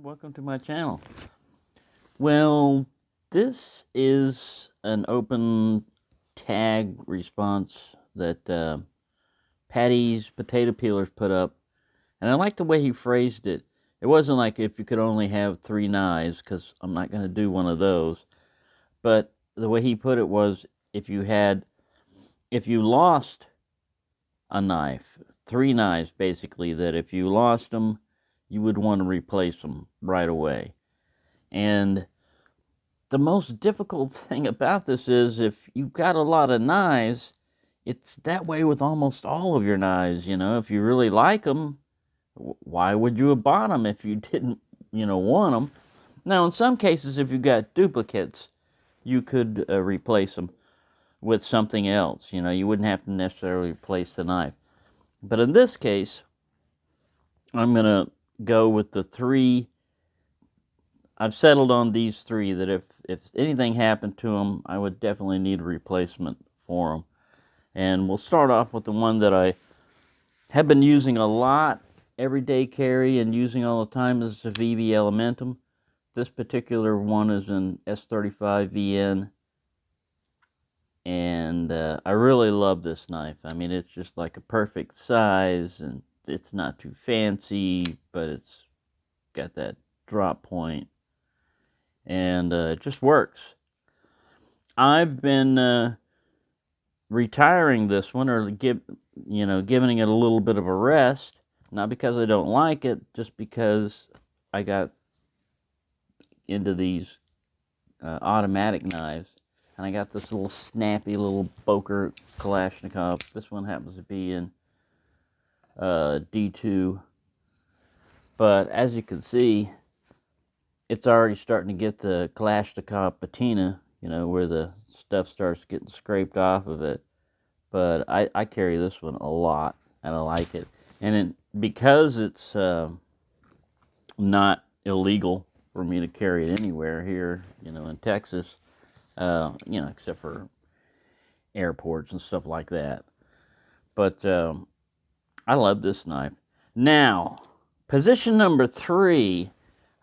everyone, welcome to my channel. Well, this is an open tag response that Paddy's potato peelers put up, and I like the way he phrased it. It wasn't like if you could only have 3 knives, because I'm not going to do one of those, but the way he put it was if you lost a knife, 3 knives basically, that if you lost them, you would want to replace them right away. And the most difficult thing about this is if you've got a lot of knives, it's that way with almost all of your knives. If you really like them, why would you have bought them if you didn't, want them? Now, in some cases, if you've got duplicates, you could replace them with something else. You wouldn't have to necessarily replace the knife. But in this case, I'm going to go with the 3. I've settled on these 3 that if anything happened to them, I would definitely need a replacement for them. And we'll start off with the one that I have been using a lot, everyday carry, and using all the time is the VV Elementum. This particular one is in S35VN, and I really love this knife. I mean, it's just like a perfect size, and it's not too fancy, but it's got that drop point, and it just works. I've been retiring this one, or giving it a little bit of a rest, not because I don't like it, just because I got into these automatic knives, and I got this little snappy little Boker Kalashnikov. This one happens to be in D2, but as you can see, it's already starting to get the Kalashnikov patina, where the stuff starts getting scraped off of it. But I carry this one a lot, and I like it. And because it's not illegal for me to carry it anywhere here, in Texas, except for airports and stuff like that. But I love this knife. Now, position number 3,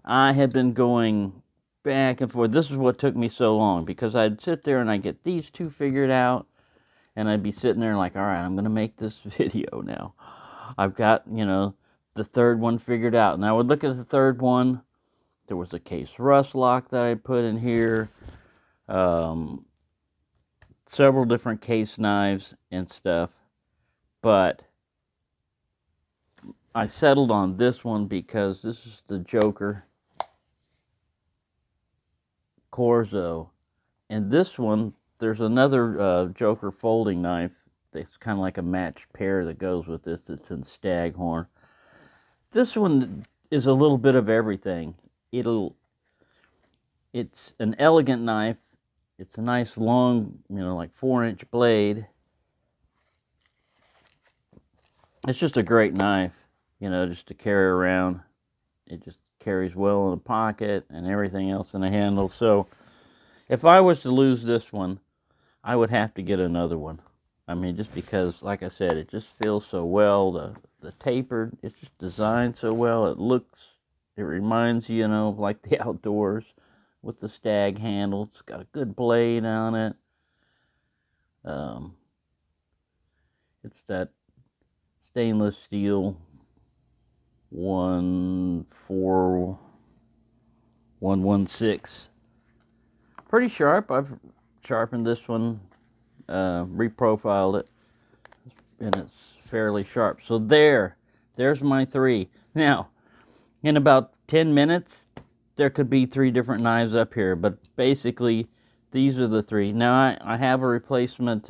I had been going back and forth. This is what took me so long, because I'd sit there and I'd get these 2 figured out, and I'd be sitting there like, all right, I'm going to make this video now. I've got, the 3rd one figured out. And I would look at the 3rd one. There was a case rust lock that I put in here. Several different case knives and stuff. But I settled on this one because this is the Joker Corzo. And this one, there's another Joker folding knife that's kind of like a matched pair that goes with this. It's in Staghorn. This one is a little bit of everything. It's an elegant knife. It's a nice long, like 4-inch blade. It's just a great knife, just to carry around. It just carries well in a pocket and everything else in the handle. So if I was to lose this one, I would have to get another one. I mean, just because, like I said, it just feels so well. The tapered, it's just designed so well. It reminds you, of like the outdoors with the stag handle. It's got a good blade on it. It's that stainless steel 14116. Pretty sharp. I've sharpened this one, reprofiled it, and it's fairly sharp. So there's my 3. Now, in about 10 minutes, there could be 3 different knives up here, but basically, these are the 3. Now, I have a replacement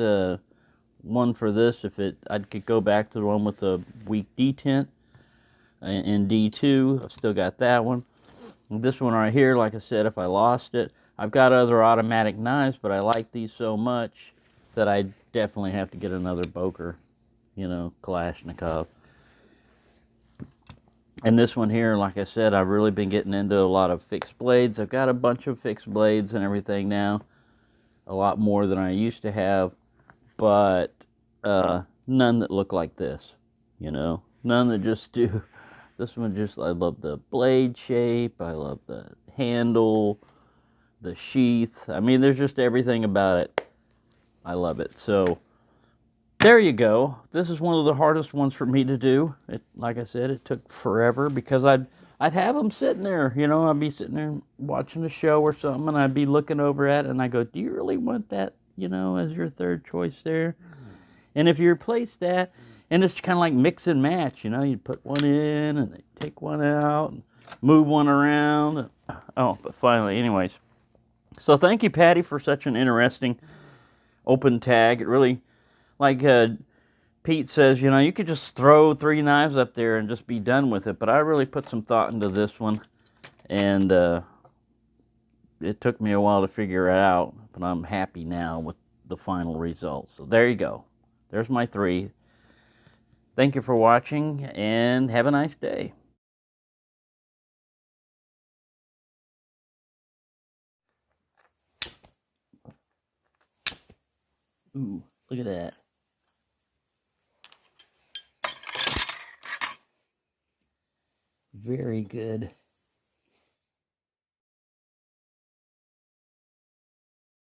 one for this. I could go back to the one with the weak detent in D2. I've still got that one. And this one right here, like I said, if I lost it, I've got other automatic knives, but I like these so much that I definitely have to get another Boker, Kalashnikov. And this one here, like I said, I've really been getting into a lot of fixed blades. I've got a bunch of fixed blades and everything now, a lot more than I used to have, but none that look like this, none that just do This one just, I love the blade shape. I love the handle, the sheath. I mean, there's just everything about it. I love it. So there you go. This is one of the hardest ones for me to do. Like I said, it took forever because I'd have them sitting there. You know, I'd be sitting there watching a show or something, and I'd be looking over at it, and I go, "Do you really want that? You know, as your third choice there?" And if you replace that, and it's kind of like mix and match. You know, you put one in, and they take one out, and move one around. Oh, but finally, anyways. So thank you, Paddy, for such an interesting open tag. It really, like Pete says, you know, you could just throw 3 knives up there and just be done with it. But I really put some thought into this one, and it took me a while to figure it out. But I'm happy now with the final result. So there you go. There's my 3. Thank you for watching, and have a nice day. Ooh, look at that. Very good.